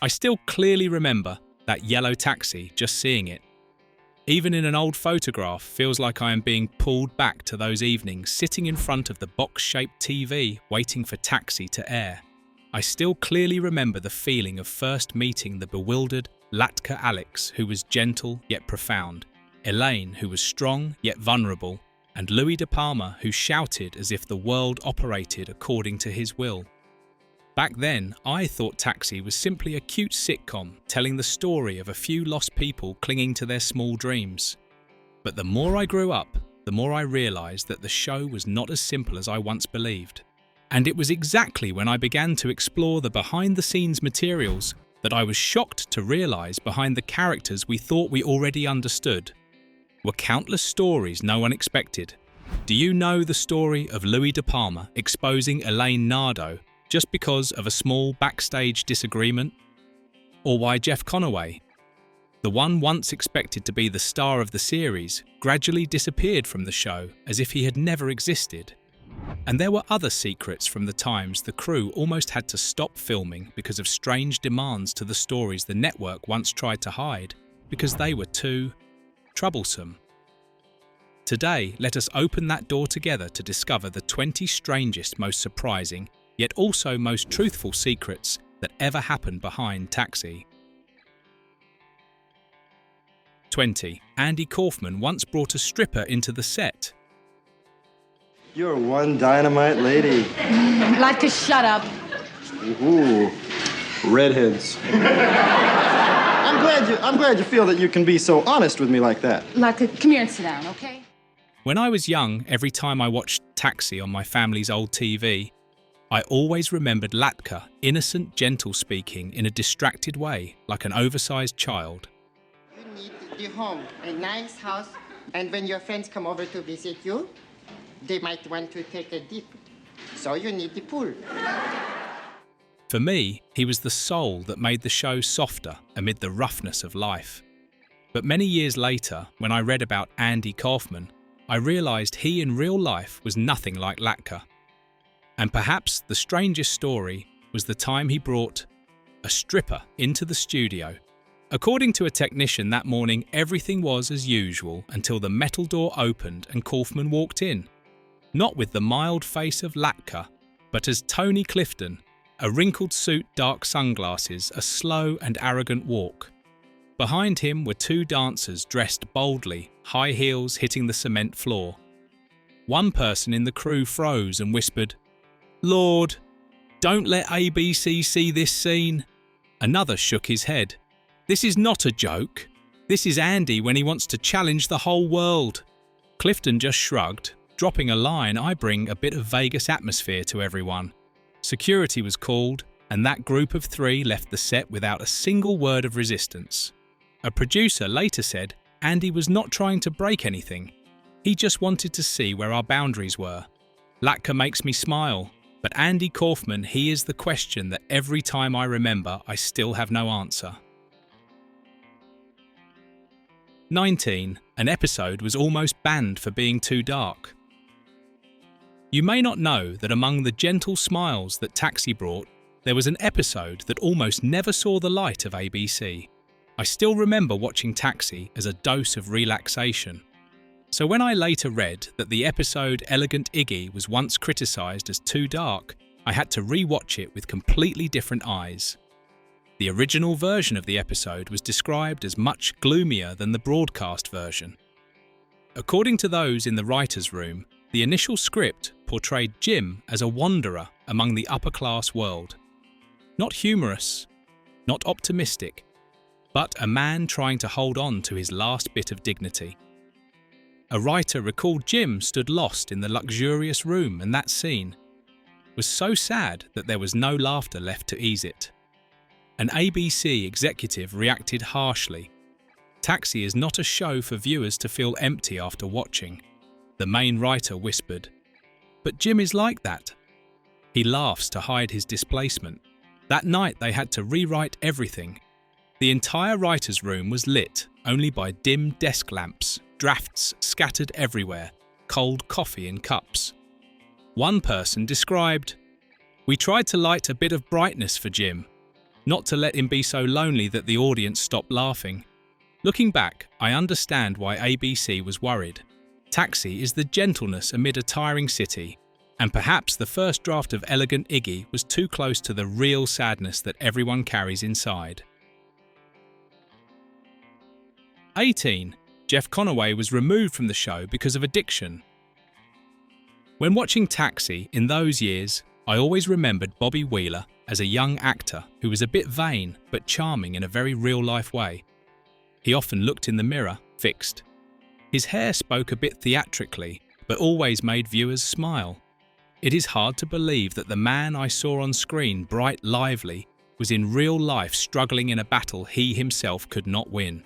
I still clearly remember that yellow taxi, just seeing it. Even in an old photograph, feels like I am being pulled back to those evenings sitting in front of the box-shaped TV waiting for Taxi to air. I still clearly remember the feeling of first meeting the bewildered Latka Alex, who was gentle yet profound, Elaine, who was strong yet vulnerable, and Louis De Palma, who shouted as if the world operated according to his will. Back then, I thought Taxi was simply a cute sitcom telling the story of a few lost people clinging to their small dreams. But the more I grew up, the more I realised that the show was not as simple as I once believed. And it was exactly when I began to explore the behind-the-scenes materials that I was shocked to realise behind the characters we thought we already understood were countless stories no one expected. Do you know the story of Louis De Palma exposing Elaine Nardo just because of a small backstage disagreement? Or why Jeff Conaway, the one once expected to be the star of the series, gradually disappeared from the show as if he had never existed? And there were other secrets from the times the crew almost had to stop filming because of strange demands to the stories the network once tried to hide because they were too troublesome. Today, let us open that door together to discover the 20 strangest, most surprising, yet also most truthful secrets that ever happened behind Taxi. 20. Andy Kaufman once brought a stripper into the set. You're one dynamite lady. Latka, shut up. Ooh, redheads. I'm glad you feel that you can be so honest with me like that. Latka, come here and sit down, okay? When I was young, every time I watched Taxi on my family's old TV, I always remembered Latka, innocent, gentle speaking in a distracted way, like an oversized child. You need the home, a nice house, and when your friends come over to visit you, they might want to take a dip. So you need the pool. For me, he was the soul that made the show softer amid the roughness of life. But many years later, when I read about Andy Kaufman, I realised he in real life was nothing like Latka. And perhaps the strangest story was the time he brought a stripper into the studio. According to a technician that morning, everything was as usual until the metal door opened and Kaufman walked in. Not with the mild face of Latka, but as Tony Clifton, a wrinkled suit, dark sunglasses, a slow and arrogant walk. Behind him were two dancers dressed boldly, high heels hitting the cement floor. One person in the crew froze and whispered, "Lord, don't let ABC see this scene." Another shook his head. "This is not a joke. This is Andy when he wants to challenge the whole world." Clifton just shrugged. Dropping a line, I bring a bit of Vegas atmosphere to everyone. Security was called, and that group of three left the set without a single word of resistance. A producer later said Andy was not trying to break anything. He just wanted to see where our boundaries were. Latka makes me smile, but Andy Kaufman, he is the question that every time I remember, I still have no answer. 19. An episode was almost banned for being too dark. You may not know that among the gentle smiles that Taxi brought, there was an episode that almost never saw the light of ABC. I still remember watching Taxi as a dose of relaxation. So when I later read that the episode Elegant Iggy was once criticised as too dark, I had to re-watch it with completely different eyes. The original version of the episode was described as much gloomier than the broadcast version. According to those in the writer's room, the initial script portrayed Jim as a wanderer among the upper-class world. Not humorous, not optimistic, but a man trying to hold on to his last bit of dignity. A writer recalled Jim stood lost in the luxurious room, and that scene was so sad that there was no laughter left to ease it. An ABC executive reacted harshly. Taxi is not a show for viewers to feel empty after watching. The main writer whispered, "But Jim is like that." He laughs to hide his displacement. That night they had to rewrite everything. The entire writer's room was lit only by dim desk lamps, drafts scattered everywhere, cold coffee in cups. One person described, "We tried to light a bit of brightness for Jim, not to let him be so lonely that the audience stopped laughing. Looking back, I understand why ABC was worried. Taxi is the gentleness amid a tiring city, and perhaps the first draft of Elegant Iggy was too close to the real sadness that everyone carries inside. 18. Jeff Conaway was removed from the show because of addiction. When watching Taxi in those years, I always remembered Bobby Wheeler as a young actor who was a bit vain but charming in a very real-life way. He often looked in the mirror, fixed. His hair spoke a bit theatrically, but always made viewers smile. It is hard to believe that the man I saw on screen, bright, lively, was in real life struggling in a battle he himself could not win.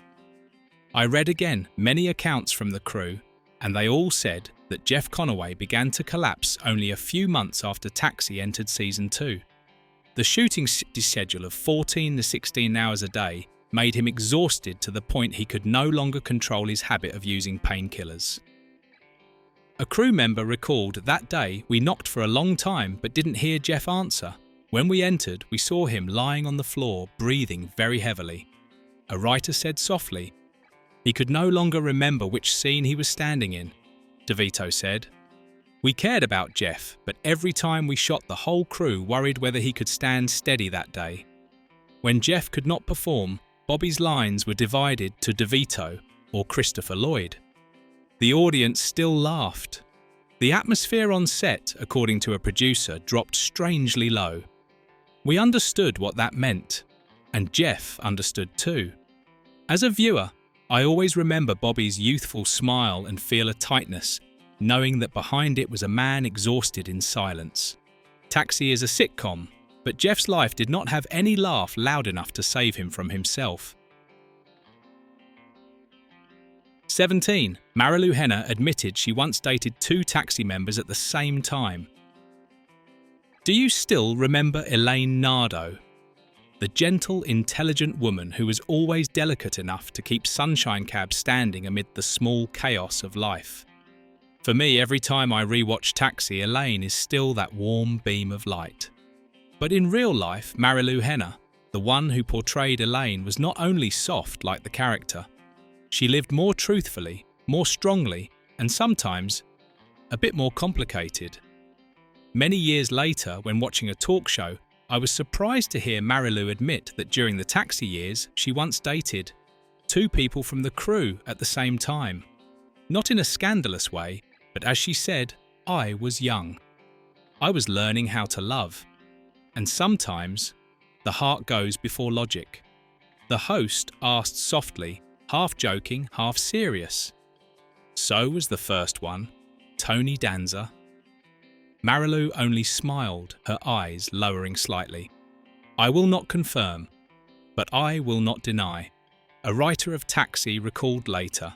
I read again many accounts from the crew, and they all said that Jeff Conaway began to collapse only a few months after Taxi entered season 2. The shooting schedule of 14 to 16 hours a day made him exhausted to the point he could no longer control his habit of using painkillers. A crew member recalled that day we knocked for a long time but didn't hear Jeff answer. When we entered, we saw him lying on the floor, breathing very heavily. A writer said softly, he could no longer remember which scene he was standing in. DeVito said, "We cared about Jeff, but every time we shot the whole crew worried whether he could stand steady that day. When Jeff could not perform, Bobby's lines were divided to DeVito or Christopher Lloyd. The audience still laughed. The atmosphere on set, according to a producer, dropped strangely low. We understood what that meant, and Jeff understood too. As a viewer, I always remember Bobby's youthful smile and feel a tightness, knowing that behind it was a man exhausted in silence. Taxi is a sitcom, but Jeff's life did not have any laugh loud enough to save him from himself. 17. Marilu Henner admitted she once dated 2 Taxi members at the same time. Do you still remember Elaine Nardo? The gentle, intelligent woman who was always delicate enough to keep Sunshine Cab standing amid the small chaos of life. For me, every time I rewatch Taxi, Elaine is still that warm beam of light. But in real life, Marilu Henner, the one who portrayed Elaine, was not only soft like the character. She lived more truthfully, more strongly, and sometimes a bit more complicated. Many years later, when watching a talk show, I was surprised to hear Marilu admit that during the Taxi years, she once dated 2 people from the crew at the same time. Not in a scandalous way, but as she said, I was young. I was learning how to love. And sometimes, the heart goes before logic. The host asked softly, half joking, half serious. So was the first one, Tony Danza. Marilu only smiled, her eyes lowering slightly. I will not confirm, but I will not deny. A writer of Taxi recalled later.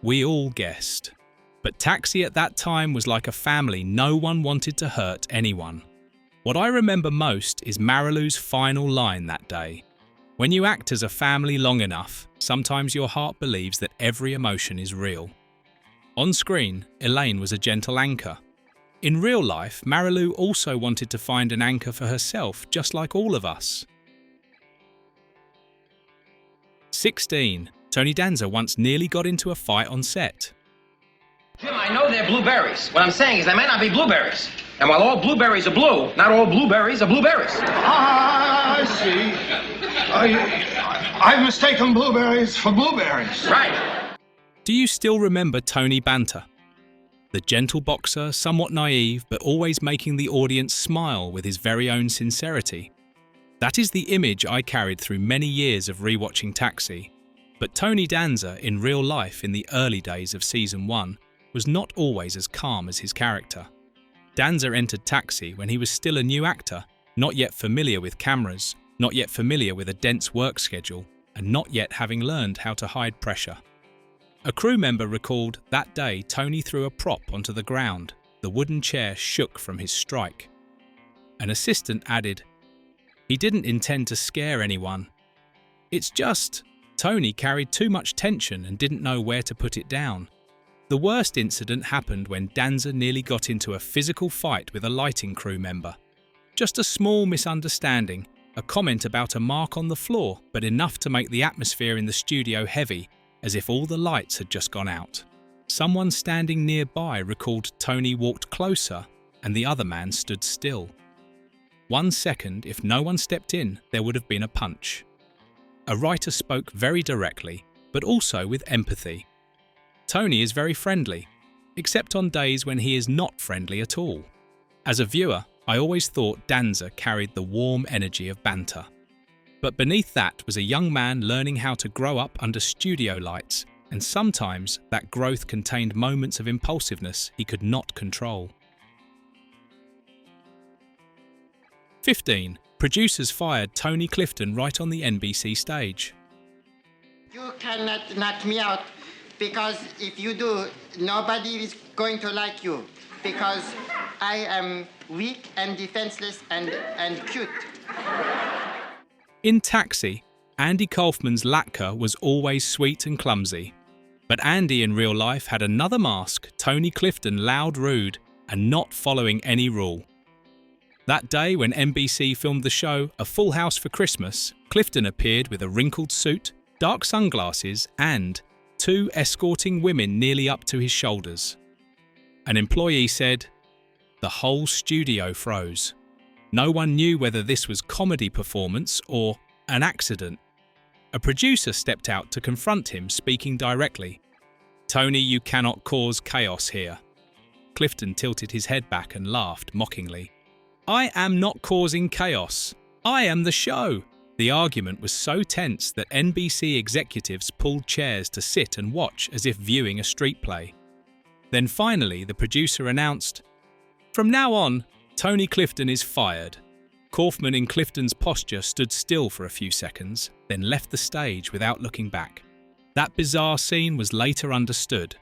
We all guessed. But Taxi at that time was like a family. No one wanted to hurt anyone. What I remember most is Marilu's final line that day. When you act as a family long enough, sometimes your heart believes that every emotion is real. On screen, Elaine was a gentle anchor. In real life, Marilu also wanted to find an anchor for herself, just like all of us. 16. Tony Danza once nearly got into a fight on set. Jim, I know they're blueberries. What I'm saying is they might not be blueberries. And while all blueberries are blue, not all blueberries are blueberries. I see. I've mistaken blueberries for blueberries. Right. Do you still remember Tony Banter? The gentle boxer, somewhat naive, but always making the audience smile with his very own sincerity. That is the image I carried through many years of rewatching Taxi. But Tony Danza, in real life in the early days of Season 1, was not always as calm as his character. Danza entered Taxi when he was still a new actor, not yet familiar with cameras, not yet familiar with a dense work schedule, and not yet having learned how to hide pressure. A crew member recalled that day Tony threw a prop onto the ground. The wooden chair shook from his strike. An assistant added, "He didn't intend to scare anyone. It's just, Tony carried too much tension and didn't know where to put it down." The worst incident happened when Danza nearly got into a physical fight with a lighting crew member. Just a small misunderstanding, a comment about a mark on the floor, but enough to make the atmosphere in the studio heavy, as if all the lights had just gone out. Someone standing nearby recalled Tony walked closer and the other man stood still. 1 second, if no one stepped in, there would have been a punch. A writer spoke very directly, but also with empathy. Tony is very friendly, except on days when he is not friendly at all. As a viewer, I always thought Danza carried the warm energy of banter. But beneath that was a young man learning how to grow up under studio lights, and sometimes that growth contained moments of impulsiveness he could not control. 15. Producers fired Tony Clifton right on the NBC stage. You cannot knock me out, because if you do, nobody is going to like you, because I am weak and defenseless and cute. In Taxi, Andy Kaufman's Latka was always sweet and clumsy. But Andy in real life had another mask, Tony Clifton loud, rude, and not following any rule. That day when NBC filmed the show A Full House for Christmas, Clifton appeared with a wrinkled suit, dark sunglasses, and 2 escorting women nearly up to his shoulders. An employee said, "The whole studio froze. No one knew whether this was comedy performance or an accident." A producer stepped out to confront him, speaking directly. "Tony, you cannot cause chaos here." Clifton tilted his head back and laughed mockingly. "I am not causing chaos. I am the show." The argument was so tense that NBC executives pulled chairs to sit and watch as if viewing a street play. Then finally, the producer announced, "From now on, Tony Clifton is fired." Kaufman in Clifton's posture stood still for a few seconds, then left the stage without looking back. That bizarre scene was later understood.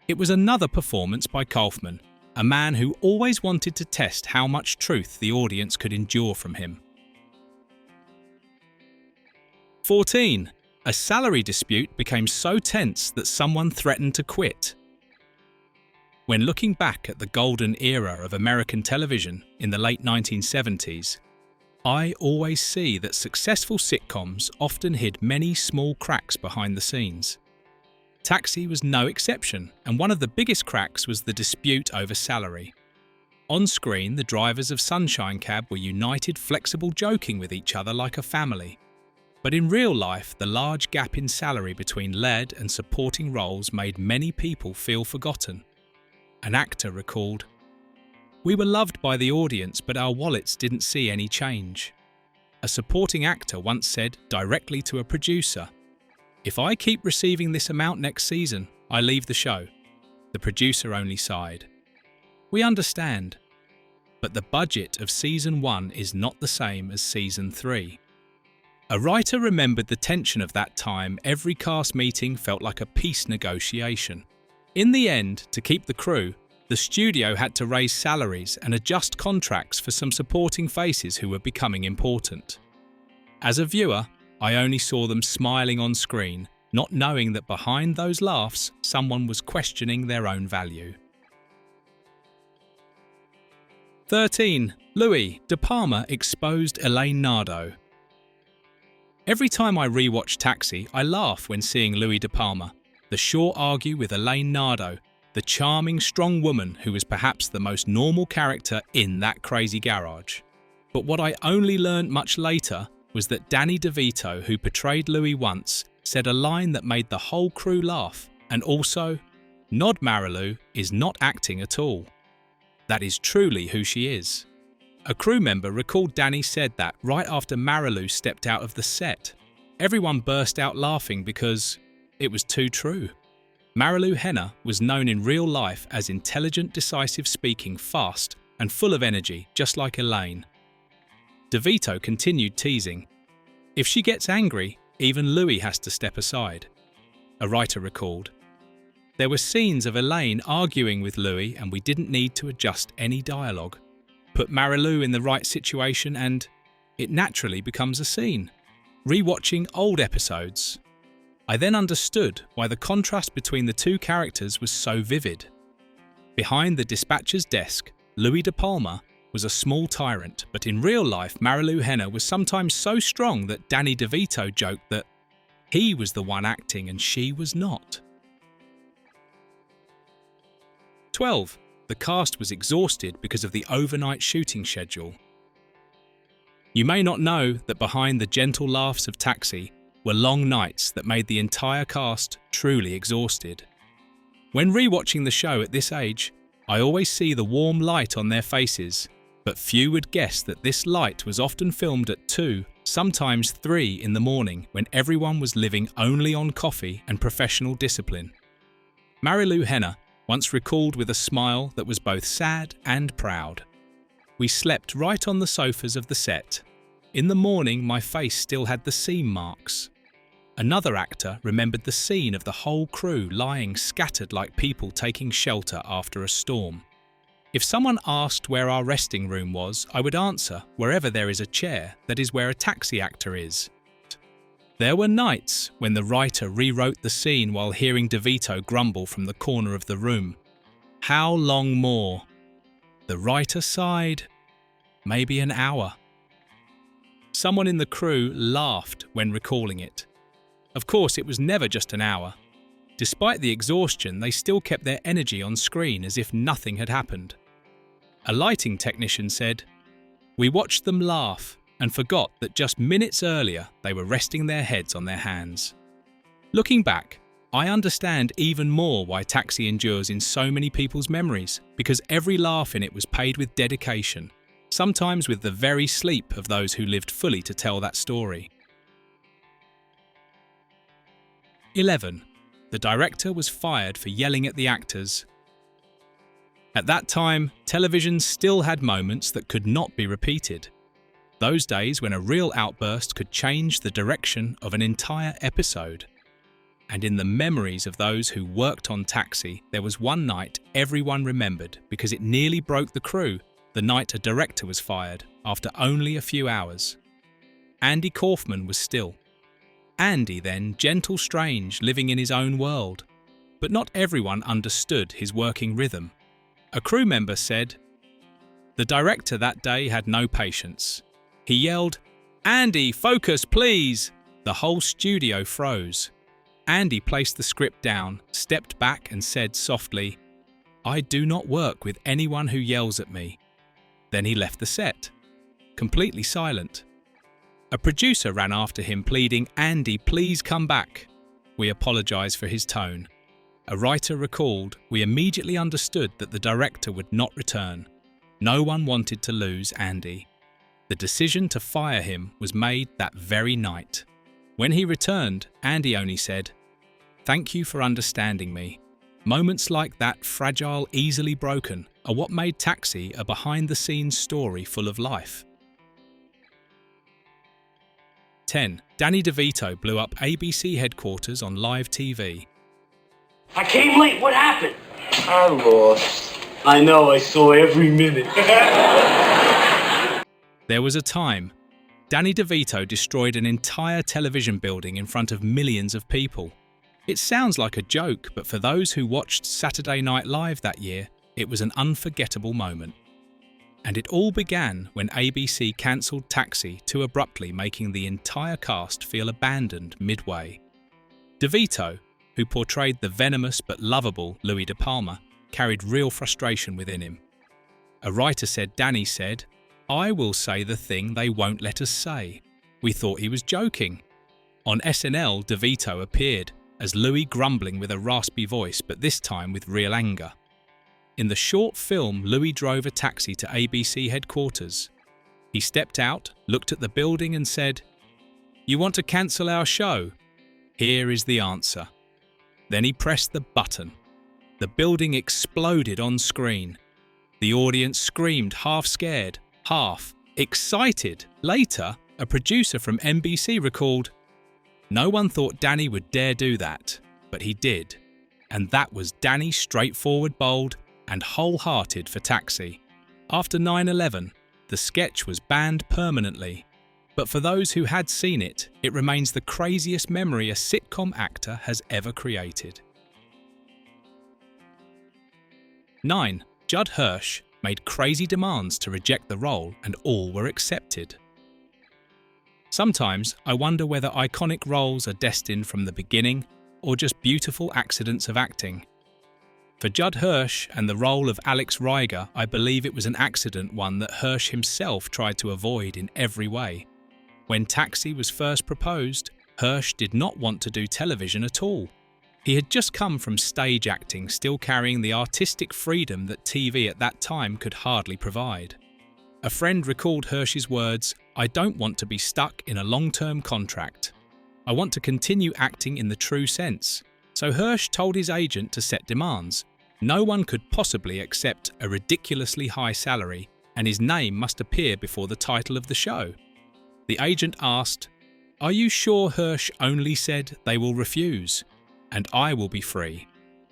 It was another performance by Kaufman, a man who always wanted to test how much truth the audience could endure from him. 14. A salary dispute became so tense that someone threatened to quit. When looking back at the golden era of American television in the late 1970s, I always see that successful sitcoms often hid many small cracks behind the scenes. Taxi was no exception, and one of the biggest cracks was the dispute over salary. On screen, the drivers of Sunshine Cab were united, flexible, joking with each other like a family. But in real life, the large gap in salary between lead and supporting roles made many people feel forgotten. An actor recalled, "We were loved by the audience, but our wallets didn't see any change." A supporting actor once said directly to a producer, "If I keep receiving this amount next season, I leave the show." The producer only sighed. "We understand, but the budget of season 1 is not the same as season 3. A writer remembered the tension of that time. Every cast meeting felt like a peace negotiation. In the end, to keep the crew, the studio had to raise salaries and adjust contracts for some supporting faces who were becoming important. As a viewer, I only saw them smiling on screen, not knowing that behind those laughs, someone was questioning their own value. 13. Louis De Palma exposed Elaine Nardo. Every time I rewatch Taxi, I laugh when seeing Louis De Palma, the short argue with Elaine Nardo, the charming, strong woman who was perhaps the most normal character in that crazy garage. But what I only learned much later was that Danny DeVito, who portrayed Louis once, said a line that made the whole crew laugh, and also, "Nod Marilu is not acting at all. That is truly who she is." A crew member recalled Danny said that right after Marilu stepped out of the set. Everyone burst out laughing because it was too true. Marilu Henner was known in real life as intelligent, decisive speaking, fast, and full of energy, just like Elaine. DeVito continued teasing, "If she gets angry, even Louis has to step aside." A writer recalled, "There were scenes of Elaine arguing with Louis and we didn't need to adjust any dialogue. Put Marilu in the right situation and it naturally becomes a scene." Rewatching old episodes, I then understood why the contrast between the two characters was so vivid. Behind the dispatcher's desk, Louis De Palma, was a small tyrant, but in real life, Marilu Henner was sometimes so strong that Danny DeVito joked that he was the one acting and she was not. 12. The cast was exhausted because of the overnight shooting schedule. You may not know that behind the gentle laughs of Taxi were long nights that made the entire cast truly exhausted. When rewatching the show at this age, I always see the warm light on their faces, but few would guess that this light was often filmed at 2, sometimes 3 in the morning when everyone was living only on coffee and professional discipline. Marilu Henner once recalled with a smile that was both sad and proud. We slept right on the sofas of the set. In the morning, my face still had the seam marks. Another actor remembered the scene of the whole crew lying scattered like people taking shelter after a storm. If someone asked where our resting room was, I would answer, wherever there is a chair, that is where a Taxi actor is. There were nights when the writer rewrote the scene while hearing DeVito grumble from the corner of the room. How long more? The writer sighed. Maybe an hour. Someone in the crew laughed when recalling it. Of course, it was never just an hour. Despite the exhaustion, they still kept their energy on screen as if nothing had happened. A lighting technician said, "We watched them laugh and forgot that just minutes earlier they were resting their heads on their hands." Looking back, I understand even more why Taxi endures in so many people's memories, because every laugh in it was paid with dedication, sometimes with the very sleep of those who lived fully to tell that story. 11. The director was fired for yelling at the actors. At that time, television still had moments that could not be repeated. Those days when a real outburst could change the direction of an entire episode. And in the memories of those who worked on Taxi, there was one night everyone remembered because it nearly broke the crew, the night a director was fired after only a few hours. Andy Kaufman was still. Andy then, gentle strange, living in his own world. But not everyone understood his working rhythm. A crew member said, "The director that day had no patience. He yelled, 'Andy, focus, please!' The whole studio froze. Andy placed the script down, stepped back and said softly, 'I do not work with anyone who yells at me.' Then he left the set, completely silent. A producer ran after him pleading, 'Andy, please come back.' We apologise for his tone. A writer recalled, 'We immediately understood that the director would not return. No one wanted to lose Andy. The decision to fire him was made that very night. When he returned, Andy only said, 'Thank you for understanding me.' Moments like that, fragile, easily broken, are what made Taxi a behind-the-scenes story full of life. 10. Danny DeVito blew up ABC headquarters on live TV. I came late. What happened? I lost. I know. I saw every minute. There was a time. Danny DeVito destroyed an entire television building in front of millions of people. It sounds like a joke, but for those who watched Saturday Night Live that year, it was an unforgettable moment. And it all began when ABC cancelled Taxi too abruptly, making the entire cast feel abandoned midway. DeVito, who portrayed the venomous but lovable Louis De Palma, carried real frustration within him. A writer said Danny said, "I will say the thing they won't let us say." We thought he was joking. On SNL, DeVito appeared as Louis, grumbling with a raspy voice, but this time with real anger. In the short film, Louis drove a taxi to ABC headquarters. He stepped out, looked at the building and said, "You want to cancel our show? Here is the answer." Then he pressed the button. The building exploded on screen. The audience screamed, half scared, half excited. Later, a producer from NBC recalled, "No one thought Danny would dare do that, but he did. And that was Danny, straightforward, bold, and wholehearted for Taxi." After 9/11, the sketch was banned permanently. But for those who had seen it, it remains the craziest memory a sitcom actor has ever created. 9. Judd Hirsch made crazy demands to reject the role and all were accepted. Sometimes I wonder whether iconic roles are destined from the beginning or just beautiful accidents of acting. For Judd Hirsch and the role of Alex Riger, I believe it was an accident, one that Hirsch himself tried to avoid in every way. When Taxi was first proposed, Hirsch did not want to do television at all. He had just come from stage acting, still carrying the artistic freedom that TV at that time could hardly provide. A friend recalled Hirsch's words, "I don't want to be stuck in a long-term contract. I want to continue acting in the true sense." So Hirsch told his agent to set demands. No one could possibly accept a ridiculously high salary, and his name must appear before the title of the show. The agent asked, "Are you sure?" Hirsch only said, "They will refuse, and I will be free."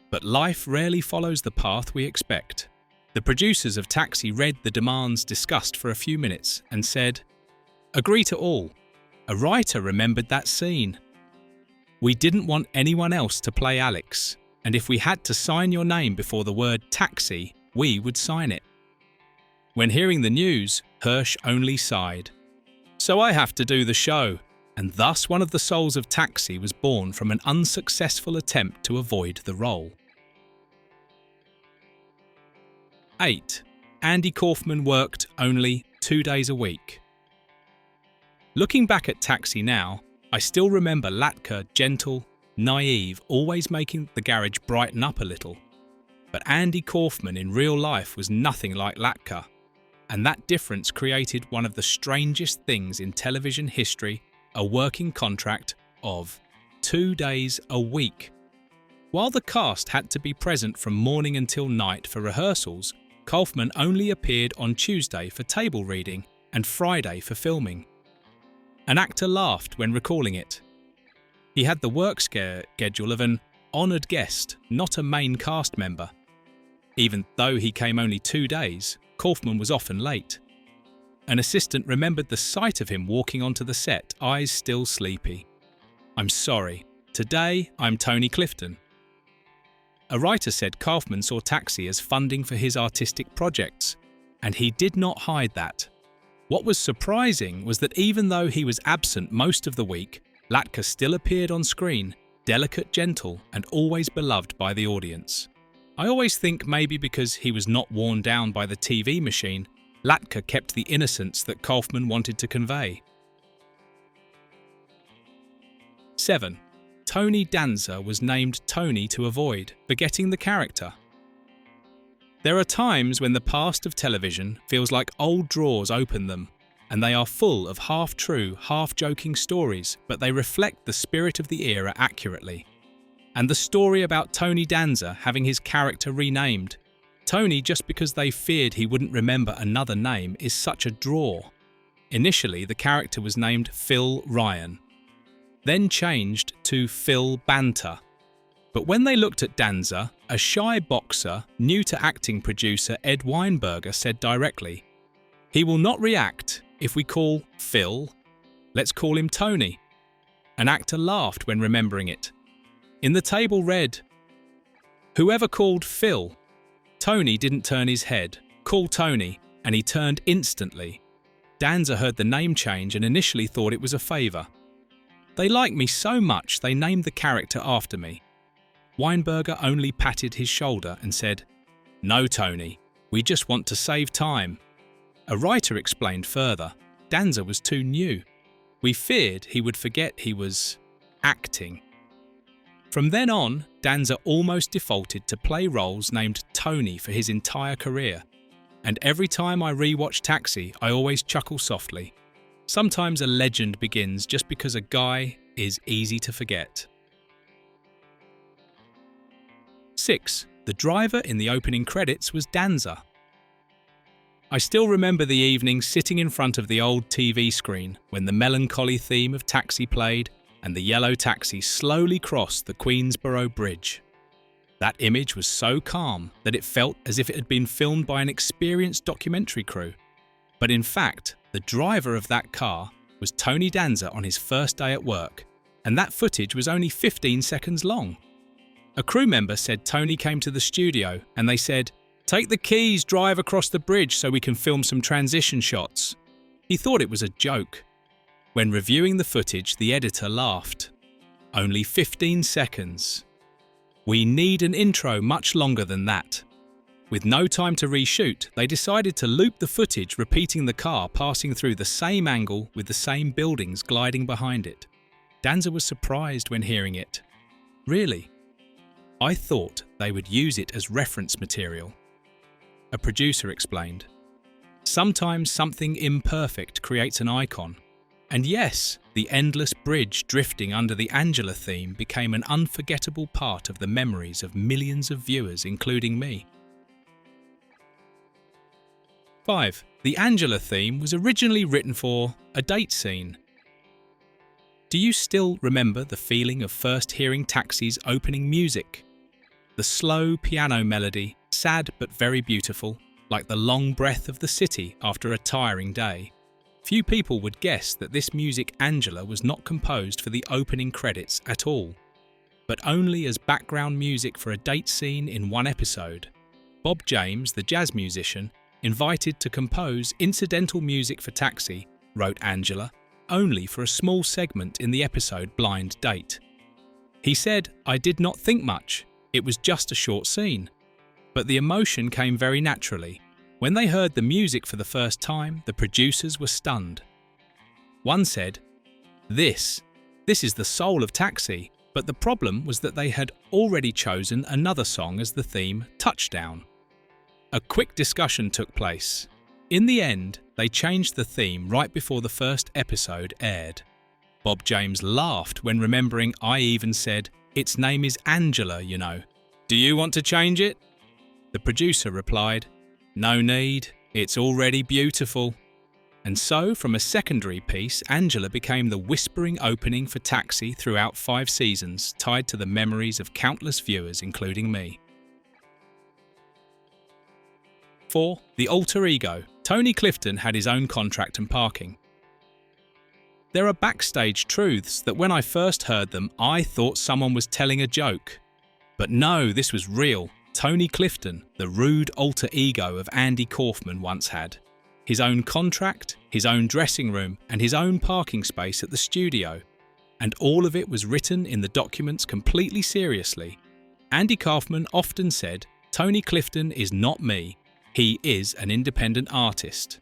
But life rarely follows the path we expect. The producers of Taxi read the demands discussed for a few minutes and said, "Agree to all." A writer remembered that scene. "We didn't want anyone else to play Alex, and if we had to sign your name before the word Taxi, we would sign it." When hearing the news, Hirsch only sighed. "So I have to do the show," and thus one of the souls of Taxi was born from an unsuccessful attempt to avoid the role. 8. Andy Kaufman worked only 2 days a week. Looking back at Taxi now, I still remember Latka, gentle, naive, always making the garage brighten up a little. But Andy Kaufman in real life was nothing like Latka, and that difference created one of the strangest things in television history, a working contract of 2 days a week. While the cast had to be present from morning until night for rehearsals, Kaufman only appeared on Tuesday for table reading and Friday for filming. An actor laughed when recalling it. He had the work schedule of an honoured guest, not a main cast member. Even though he came only 2 days, Kaufman was often late. An assistant remembered the sight of him walking onto the set, eyes still sleepy. "I'm sorry. Today, I'm Tony Clifton." A writer said Kaufman saw Taxi as funding for his artistic projects, and he did not hide that. What was surprising was that even though he was absent most of the week, Latka still appeared on screen, delicate, gentle, and always beloved by the audience. I always think maybe because he was not worn down by the TV machine, Latka kept the innocence that Kaufman wanted to convey. 7. Tony Danza was named Tony to avoid, forgetting the character. There are times when the past of television feels like old drawers open them, and they are full of half-true, half-joking stories, but they reflect the spirit of the era accurately. And the story about Tony Danza having his character renamed, Tony just because they feared he wouldn't remember another name, is such a draw. Initially, the character was named Phil Ryan, then changed to Phil Banter. But when they looked at Danza, a shy boxer, new to acting producer Ed Weinberger said directly, "He will not react if we call Phil. Let's call him Tony." An actor laughed when remembering it. In the table read, "Whoever called Phil." Tony didn't turn his head. "Call Tony," and he turned instantly. Danza heard the name change and initially thought it was a favour. "They like me so much they named the character after me." Weinberger only patted his shoulder and said, "No, Tony, we just want to save time." A writer explained further, Danza was too new. "We feared he would forget he was acting." From then on, Danza almost defaulted to play roles named Tony for his entire career. And every time I rewatch Taxi, I always chuckle softly. Sometimes a legend begins just because a guy is easy to forget. 6. The driver in the opening credits was Danza. I still remember the evening sitting in front of the old TV screen when the melancholy theme of Taxi played and the yellow taxi slowly crossed the Queensborough Bridge. That image was so calm that it felt as if it had been filmed by an experienced documentary crew. But in fact, the driver of that car was Tony Danza on his first day at work, and that footage was only 15 seconds long. A crew member said Tony came to the studio and they said, "Take the keys, drive across the bridge so we can film some transition shots." He thought it was a joke. When reviewing the footage, the editor laughed. "Only 15 seconds. We need an intro much longer than that." With no time to reshoot, they decided to loop the footage, repeating the car passing through the same angle with the same buildings gliding behind it. Danza was surprised when hearing it. "Really? I thought they would use it as reference material." A producer explained, "Sometimes something imperfect creates an icon. And yes, the endless bridge drifting under the Angela theme became an unforgettable part of the memories of millions of viewers, including me." 5. The Angela theme was originally written for a date scene. Do you still remember the feeling of first hearing Taxi's opening music? The slow piano melody, sad but very beautiful, like the long breath of the city after a tiring day. Few people would guess that this music Angela was not composed for the opening credits at all, but only as background music for a date scene in one episode. Bob James, the jazz musician, invited to compose incidental music for Taxi, wrote Angela, only for a small segment in the episode Blind Date. He said, "I did not think much, it was just a short scene." But the emotion came very naturally. When they heard the music for the first time, the producers were stunned. One said, This is the soul of Taxi," but the problem was that they had already chosen another song as the theme, Touchdown. A quick discussion took place. In the end, they changed the theme right before the first episode aired. Bob James laughed when remembering I even said, "Its name is Angela, you know. Do you want to change it?" The producer replied, "No need, it's already beautiful." And so, from a secondary piece, Angela became the whispering opening for Taxi throughout 5 seasons, tied to the memories of countless viewers, including me. 4. The alter ego. Tony Clifton had his own contract and parking. There are backstage truths that when I first heard them, I thought someone was telling a joke. But no, this was real. Tony Clifton, the rude alter ego of Andy Kaufman, once had. His own contract, his own dressing room, and his own parking space at the studio. And all of it was written in the documents completely seriously. Andy Kaufman often said, "Tony Clifton is not me. He is an independent artist."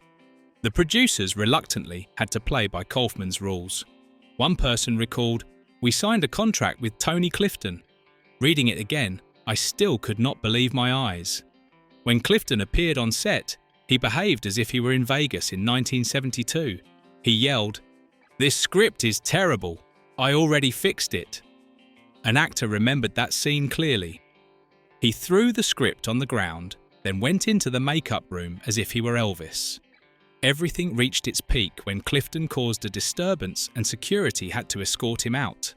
The producers reluctantly had to play by Kaufman's rules. One person recalled, "We signed a contract with Tony Clifton." Reading it again, I still could not believe my eyes. When Clifton appeared on set, he behaved as if he were in Vegas in 1972. He yelled, "This script is terrible. I already fixed it." An actor remembered that scene clearly. He threw the script on the ground, then went into the makeup room as if he were Elvis. Everything reached its peak when Clifton caused a disturbance and security had to escort him out.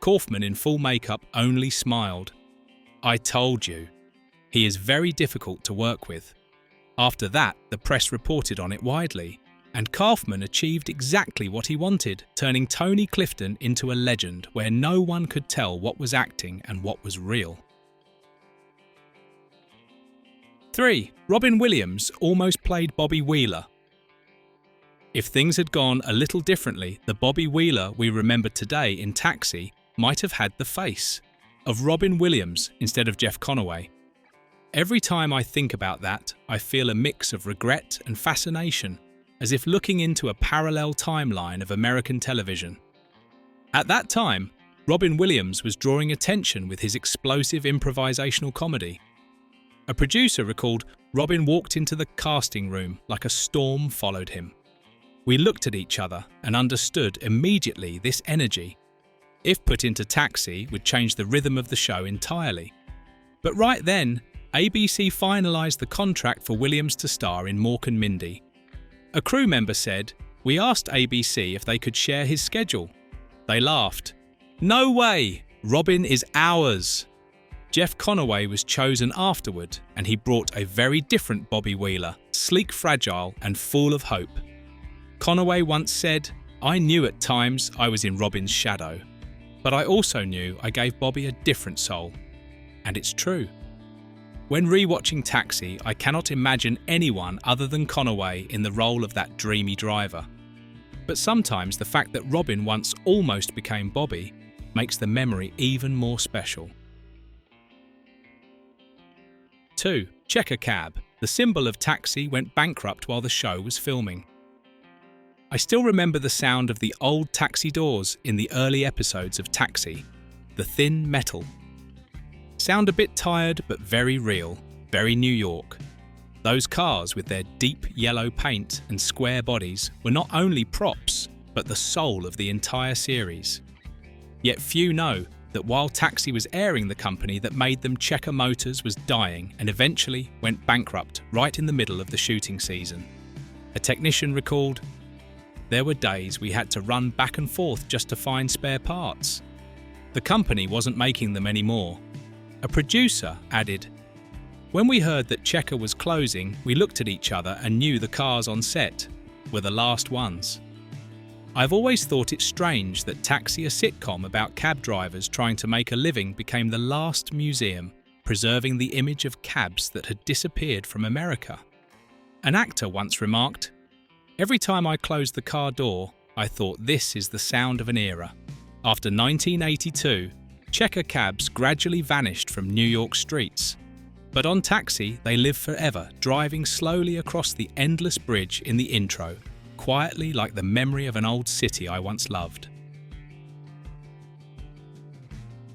Kaufman, in full makeup, only smiled. "I told you. He is very difficult to work with." After that, the press reported on it widely, and Kaufman achieved exactly what he wanted, turning Tony Clifton into a legend where no one could tell what was acting and what was real. 3. Robin Williams almost played Bobby Wheeler. If things had gone a little differently, the Bobby Wheeler we remember today in Taxi might have had the face of Robin Williams instead of Jeff Conaway. Every time I think about that, I feel a mix of regret and fascination, as if looking into a parallel timeline of American television. At that time, Robin Williams was drawing attention with his explosive improvisational comedy. A producer recalled Robin walked into the casting room like a storm followed him. We looked at each other and understood immediately this energy, if put into Taxi, would change the rhythm of the show entirely. But right then, ABC finalised the contract for Williams to star in Mork and Mindy. A crew member said, "We asked ABC if they could share his schedule." They laughed. "No way! Robin is ours!" Jeff Conaway was chosen afterward, and he brought a very different Bobby Wheeler, sleek, fragile, and full of hope. Conaway once said, "I knew at times I was in Robin's shadow, but I also knew I gave Bobby a different soul." And it's true. When rewatching Taxi, I cannot imagine anyone other than Conaway in the role of that dreamy driver. But sometimes the fact that Robin once almost became Bobby makes the memory even more special. 2. Checker Cab. The symbol of Taxi went bankrupt while the show was filming. I still remember the sound of the old taxi doors in the early episodes of Taxi, the thin metal. Sound a bit tired but very real, very New York. Those cars with their deep yellow paint and square bodies were not only props, but the soul of the entire series. Yet few know that while Taxi was airing, the company that made them, Checker Motors, was dying and eventually went bankrupt right in the middle of the shooting season. A technician recalled, "There were days we had to run back and forth just to find spare parts." The company wasn't making them anymore. A producer added, "When we heard that Checker was closing, we looked at each other and knew the cars on set were the last ones." I've always thought it strange that Taxi, a sitcom about cab drivers trying to make a living, became the last museum preserving the image of cabs that had disappeared from America. An actor once remarked, "Every time I closed the car door, I thought this is the sound of an era." After 1982, Checker cabs gradually vanished from New York streets. But on Taxi, they live forever, driving slowly across the endless bridge in the intro, quietly like the memory of an old city I once loved.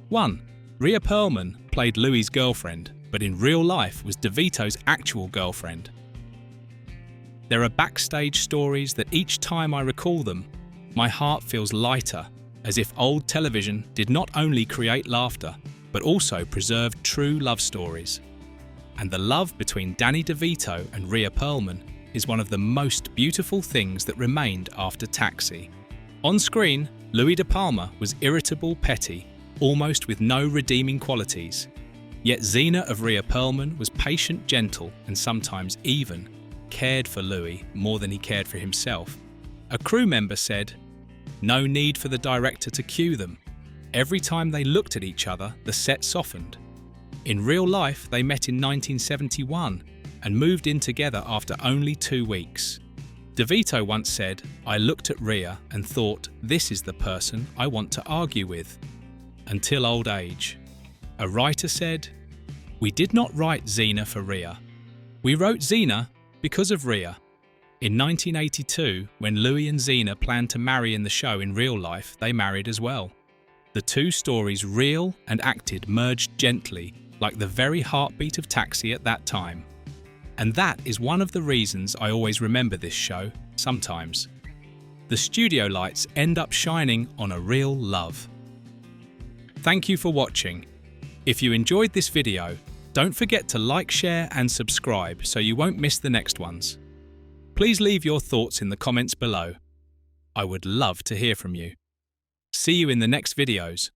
1. Rhea Pearlman played Louis's girlfriend, but in real life was DeVito's actual girlfriend. There are backstage stories that each time I recall them, my heart feels lighter, as if old television did not only create laughter, but also preserve true love stories. And the love between Danny DeVito and Rhea Pearlman is one of the most beautiful things that remained after Taxi. On screen, Louis De Palma was irritable, petty, almost with no redeeming qualities. Yet Xena of Rhea Pearlman was patient, gentle, and sometimes even cared for Louis more than he cared for himself. A crew member said, "No need for the director to cue them. Every time they looked at each other, the set softened." In real life, they met in 1971 and moved in together after only 2 weeks. DeVito once said, "I looked at Rhea and thought, this is the person I want to argue with, until old age." A writer said, "We did not write Xena for Rhea. We wrote Xena because of Rhea." In 1982, when Louis and Xena planned to marry in the show, in real life, they married as well. The two stories, real and acted, merged gently, like the very heartbeat of Taxi at that time. And that is one of the reasons I always remember this show, sometimes. The studio lights end up shining on a real love. Thank you for watching. If you enjoyed this video, don't forget to like, share and subscribe so you won't miss the next ones. Please leave your thoughts in the comments below. I would love to hear from you. See you in the next videos.